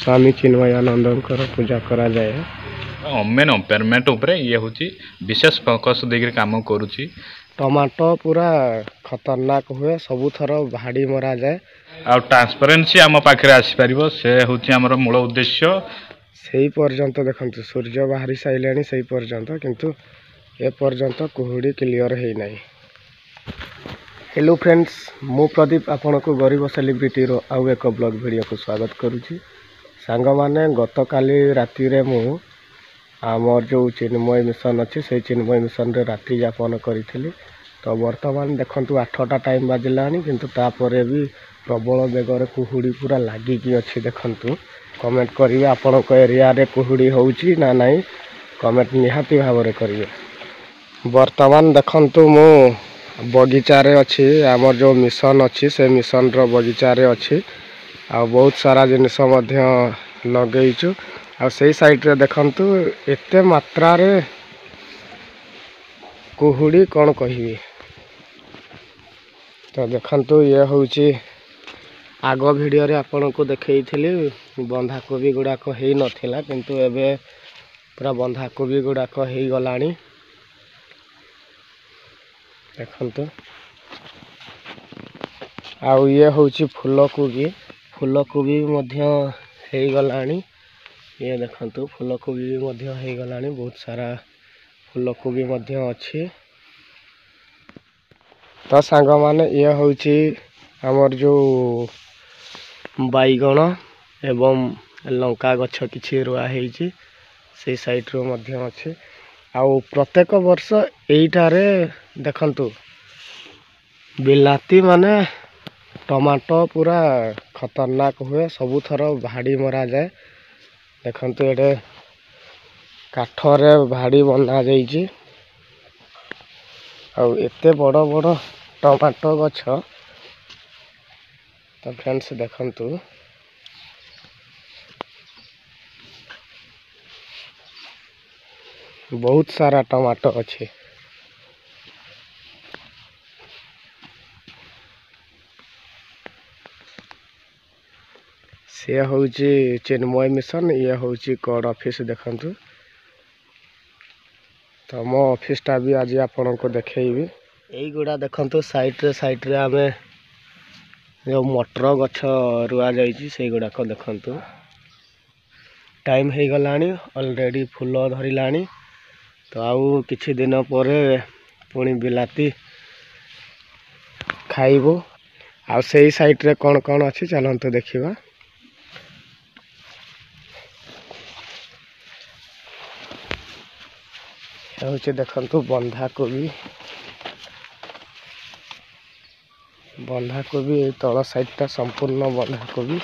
स्वामी चिन्मयानंद पूजा करा जाए। Main payment उपरे ये हूँ विशेष फोकस देकर काम करुच्ची। टमाटो पूरा खतरनाक हुए सबू थर भाड़ी मरा जाए आ ट्रांसपेरेन्सी आम पाखे आसीपर से हूँ आम मूल उद्देश्य। से पर्यंत देखते सूर्य बाहरी सारे से पर्यंत किंतु ए पर्यंत कुहुड़ी क्लियर है नहीं। हेलो फ्रेंड्स, मु प्रदीप आपण को गरीब सेलिब्रिटी रो आउ एक ब्लॉग वीडियो को स्वागत करुच्ची। सांग माने गत काली राति रे मु आमर जो चिन्मय मिशन अच्छे से चिन्मय मिशन रे रात्रि यापन करी। तो वर्तमान देखंतु 8टा टाइम बाजिलानी किंतु तापरे भी प्रबल बेगर कुहुड़ी पूरा लागिकी अच्छी। देखंतु कमेंट करिवे आपण को एरिया रे कुहुड़ी होउची ना नहीं, कमेंट निहाती भाव रे करिवे। वर्तमान देखंतु मु बगीचा रे अच्छी, आमर जो मिशन अच्छी से मिशन रो बगीचा रे अच्छी। आ बहुत सारा जिनिस मध्य लगेइछु। आ से साइड रे देखंतु एते मात्रा रे कुहुड़ी कौन कहिबी। तो देखंतु ये होउची आग वीडियो रे आपण को देखैथिली बंधाकोबी गुड़ाक हेई नथिला किंतु एबे पूरा बंधाकोबी गुड़ाक हेई गलानी। देखंतु आउ ये होउची फूलकोबी, फूलकोबी मध्य हेई गलानी। ये देखंतु फूलकोबी भी मध्य हेई गलानी, बहुत सारा फूलकोबी मध्य अच्छी। तो सांग माने ये होउची हमर जो बैगण एवं लंका गछ किछि रुआ हेइची से साइड रो मध्य अच्छे। आउ प्रत्येक वर्ष एइटारे देखंतु बिलाती माने टमाटो पूरा खतरनाक हुए सबू थर भाड़ी मरा जाए। देखंतु एडे काठरे भाड़ी बना जाइची। आउ एते बड़ बड़ टमाटो गछ। तो फ्रेंड्स देखंतु बहुत सारा टमाटो अच्छे। से होउची चिन्मय मिशन, ये होउची कोड ऑफिस। देखंतु तो मो ऑफिस टा भी आज आपण को देखेइबी। एई गुडा देखंतु साइड रे आमे जो मटर गछ रुआ जाइची से गुडा को देखंतु। टाइम हे गलानी ऑलरेडी फूल धरिलानी। तो आउ किछि दिन परे पुणी बिलाती खाइबो। आ सेई साइड रे कोन कोन अछि चलंतु देखिबा। होचे देखंतु बंधाकोबी, बंधाकोबी तल साइड टा संपूर्ण बंधाकोबी।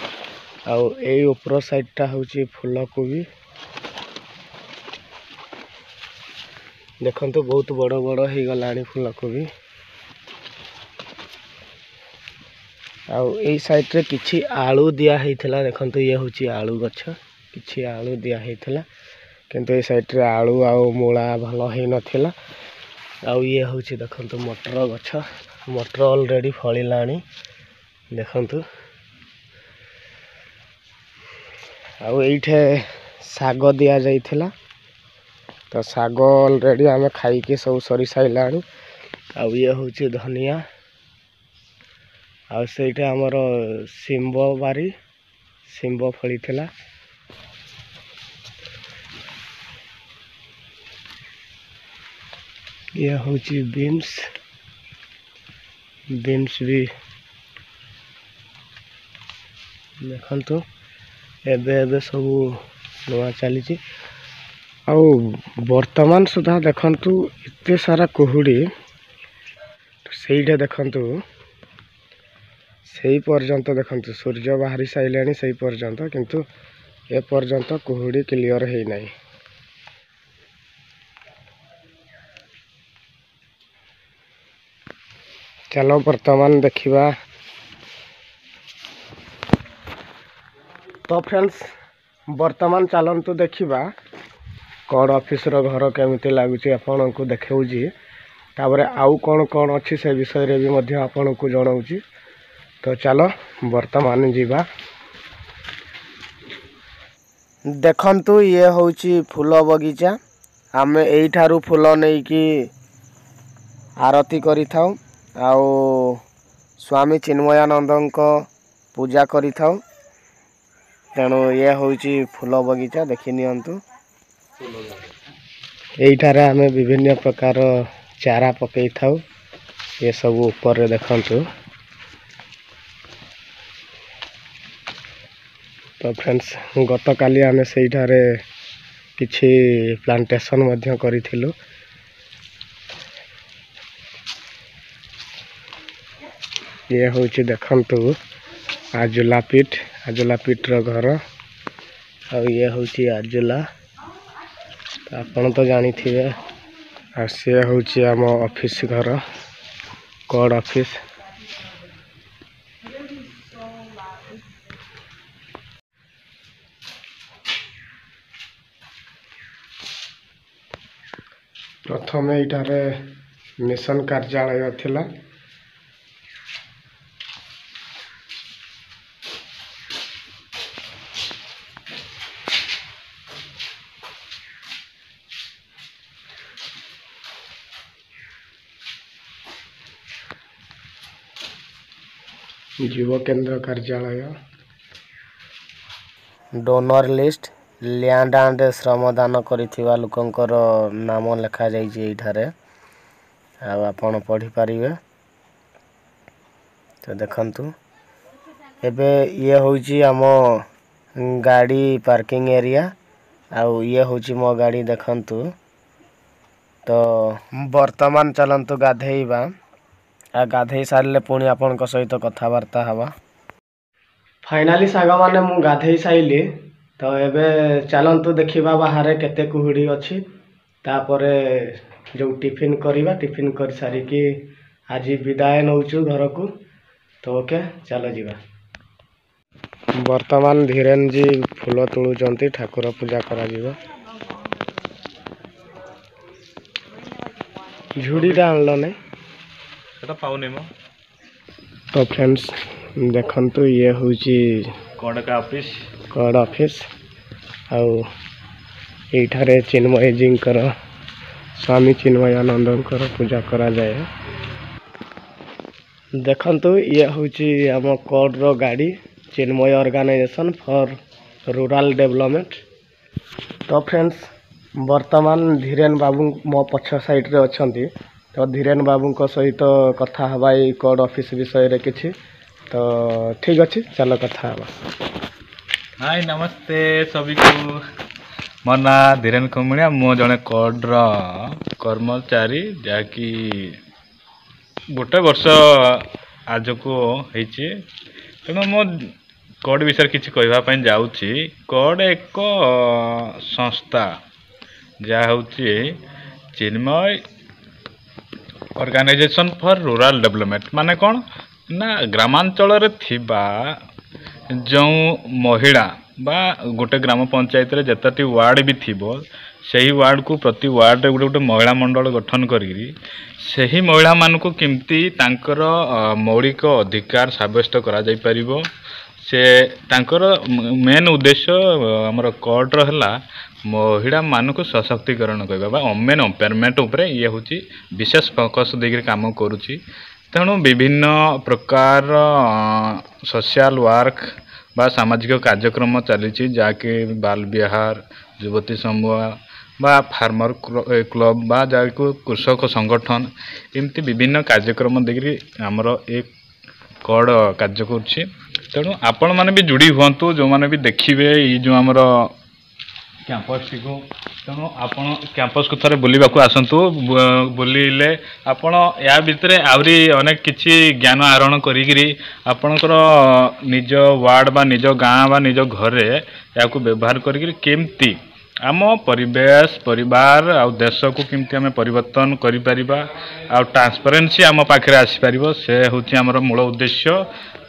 आउ एई ऊपर साइड टा होची फूलकोबी। देखंतु बहुत बड़ बड़ हे गलानी फूलकोबी। आउ एई साइड रे किछि आलू दिया हेइथला। देखंतु ये होची आलू गछ, किछि आलू दिया हेइथला किंतु ए साइड रे आलू आउ मूला भलो हे नथिला। आउ ये होची देखंतु मटर गछ, मटर ऑलरेडी फळिलानी। देखंतु आउ एइठे साग दिया जाइथिला। तो साग ऑलरेडी आमे खाई के सब सरी साइलानी। आउ ये होची धनिया। आउ सेइठे हमर सिंबो बारी, सिंबो फळिथिला। ये होची बीन्स, बीन्स भी देखंतु एबे एबे सब नवा चली। आउ वर्तमान सुधा देखंतु इत्ते सारा कुहुड़ी। सेइठे देखंतु सेई पर्यंत देखंतु सूर्य बाहरी साइलेनी सेई पर्यंत किंतु ए पर्यंत कुहुड़ी क्लियर है नहीं। चलो वर्तमान देखिबा। तो फ्रेंड्स वर्तमान चलंतु देखिबा कोड ऑफिस रो घर केमिति लागुची आपण को देखेउजी। ताबरे आउ कोन कोन अछि से विषय रे भी मध्य आपण को जणाउची। तो चलो वर्तमान जीवा। देखंतु ये होची फूल बगीचा आमे एइठारू फूल नहीं कि आरती करी थाउ आउ स्वामी चिन्मयानंद पूजा करी थाउ तेणु ये होची फूल बगीचा देखि नियंतु एइठारे आमे विभिन्न प्रकार चारा पकई थाउ ये सब ऊपर देखंतु तो फ्रेंड्स गत काली आमे सेइठारे किछि प्लांटेशन मध्य करिथिलु ये होची देखंतु आजुला पीठ रो घर आ ये होची आजुला आपण तो जानी थिबे आ से होची आम ऑफिस घर कोड ऑफिस प्रथम एठारे मिशन कार्यालय थिला जीव केंद्र कार्यालय डोनर लिस्ट लैंड एंड श्रमदान करिथिबा लोकंकर नाम लिखा जाइए एठारे आपण पढ़ी पारिबे तो देखंतु एबे ये होची आम गाड़ी पार्किंग एरिया आउ ये होची मो गाड़ी देखंतु तो वर्तमान चलंतु गाधेइबा आ गाधे सारे पुणी आपण सहित कथबार्ता हवा फाइनाली साग माने मु गाधे साइली तो एबे चलंतु देखिबा बाहर केते कुहुड़ी अछि तापरे जो टिफिन करिबा टिफिन कर सारी कि आज विदाय नौचु घर को तो ओके चलो जीवा वर्तमान धीरेन जी फूल तुलुचंती ठाकुर पूजा करा जीवा झुड़ीटा आनलो नै सेटा पाउनी मो तो फ्रेंड्स देखंतु ये होची कोड ऑफिस आउ एठारे चिन्मय जी स्वामी चिन्मयानंद पूजा करा जाए देखंतु ये होची आम कोड रो गाड़ी चिन्मय ऑर्गेनाइजेशन फॉर रूरल डेवलपमेंट तो फ्रेंड्स वर्तमान धीरेन बाबू मो पछ साइड रे अछंती तो धीरेन बाबू सहित कथा हवा कोड ऑफिस विषय रे किछि तो ठीक अच्छे चलो कथा हवा हाय नमस्ते सभी को मो ना धीरेन कुमड़िया मो जने कोड रो कर्मचारी जाकि गोटे वर्ष आज को होइछि तेणु मो कोड विषय किछि कहबा पई जाउछि कोड एक संस्था जा होछि चिन्मय ऑर्गेनाइजेशन फॉर रूरल डेवलपमेंट माने कौन ना ग्रामांचल रे थिबा जो महिला बा गोटे ग्राम पंचायत रे जतटी वार्ड भी थिबो सही वार्ड को प्रति वार्ड रे गोटे महिला मंडल गठन करी सही महिला मान को किमती तांकर मौलिक अधिकार साब्यस्त करा जाय परिबो से तांकर मेन उद्देश्य हमर कोड रो हला महिला मान को सशक्तिकरण कहबा वुमेन एम्पावरमेंट उपरे ये होची विशेष फोकस देकर काम करूची तेणु विभिन्न प्रकार सोशल वर्क बा सामाजिक कार्यक्रम चली जाके बाल विहार युवती समूह बा फार्मर क्लब बा जाको कृषक संगठन एमती विभिन्न कार्यक्रम देकर आमर एक कोड कार्य करुछि तेणु आपण माने भी जुड़ी हुंतु जो माने भी देखिबे ई जो आमर कैंपस को तेणु आपण कैंपस को थरे बुलिबाकू आसंतु बुलिले आपण या भितरे आवरी अनेक किछि ज्ञान आहरण करिगिरी आपणकर निज वार्ड बा निज गाँ बा निज घरे याकू व्यवहार करिगिरी केमती आम परिवेश परिवार आ देश को केमती आम परिवर्तन करि परिबा आ ट्रांसपेरेंसी आम पाखरे आसी परिबो से होछि हमर मूल उद्देश्य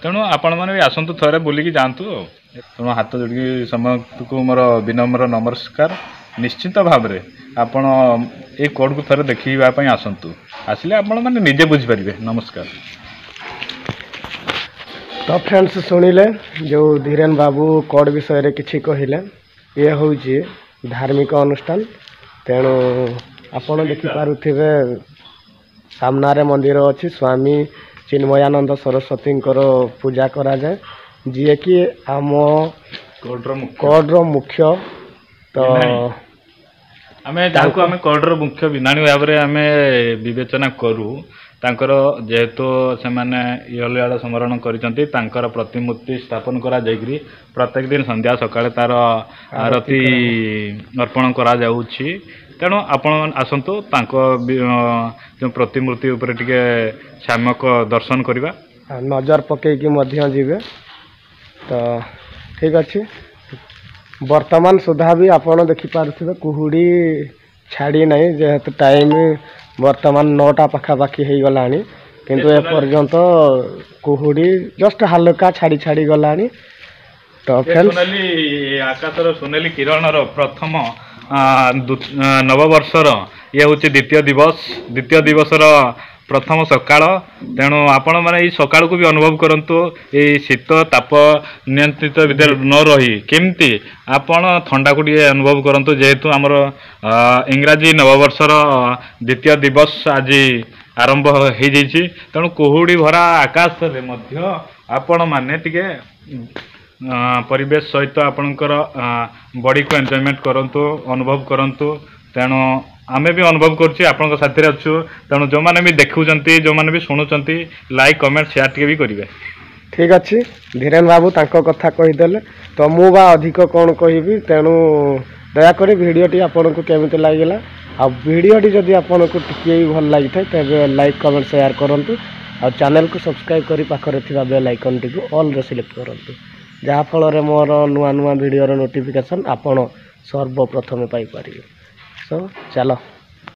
तेणु आपण माने भी आसंतु थरे बुलिकी जानतु तेणु हाथ जोड़ी समस्त को मोर विनम्र नमस्कार निश्चित भाव में आपण ए कोड को थरे देखिबा पई आसंतु आसिले आपण माने निजे बुझि परिबे नमस्कार। तो फ्रेंड्स सुनिले जो धीरेन बाबू कोड विषय रे किछि कहिले ये हूँ धार्मिक अनुष्ठान तेणु आपण देखिपारे सामने मंदिर अच्छी स्वामी चिन्मयानंद सरस्वती पूजा करा जाए जी कि आम कोड्र मुख्य तो आमे ताको आमे कोड्र मुख्य विनाणी भाव में आमे विवेचना करू तांकर जेहेतु से माने इहलियाड़ स्मरण करिसंती तांकर प्रतिमूर्ति स्थापन करा जायकरी प्रत्येक दिन संध्या सकाळे तार आरती अर्पण करा जाउछि तेणु आपण आसंतु तांको जो प्रतिमूर्ति ऊपर टिके सामक दर्शन करवा नजर पकईकी मध्य जीवे तो ठीक अच्छे वर्तमान सुधा भी आपण देखिपारे कुहुड़ी छाड़ी नहीं जेहेतु टाइम वर्तमान 9टा पाखापाखि हो गला किंतु एपर्यंत कुहुड़ी जस्ट हल्का छाड़ी छाड़ी गला तो सोनाली आकाशर सोनाली किरणर प्रथम नववर्षर ये हूँ द्वितीय दिवसर प्रथम सकाळ तेणु आपण मैंने सकाळ को भी अनुभव करंतु ये शीत ताप नियंत्रित भितर न रही केमती आपण ठंडा को टे अनुभव करंतु जेहेतु आमर इंग्राजी नववर्षर द्वितीय दिवस आज आरंभ हो जाइए तेणु कुहुड़ी भरा आकाश रे मध्य आपण माने टिके परिवेश सहित आपणकर बॉडी को एंजॉयमेंट करंतु अनुभव करंतु तेणु आमे भी अनुभव करछि आपन साथी अच्छु तेणु जो मैंने भी देखुचंती जो मैंने भी शुणुचंती लाइक कमेंट शेयर टे भी करेंगे ठीक अच्छे धीरेन बाबू तांको कथा कहीदेले तो मु बा अधिक कौन कहबी तेणु दयाकोरी भिडटी आपन को केमिति लागिला आ भिडटी जदि आपन को टिके भल लागि थाए तबे लाइक कमेंट शेयर करंतु आ चैनल को सब्सक्राइब करी पाखरे थिबा बेल आइकन टी को ऑल रे सिलेक्ट करंतु जहाँ फल मोर नुआ नुआ वीडियो नोटिफिकेशन आपन सर्वप्रथमे पाई पारिबे सो चलो।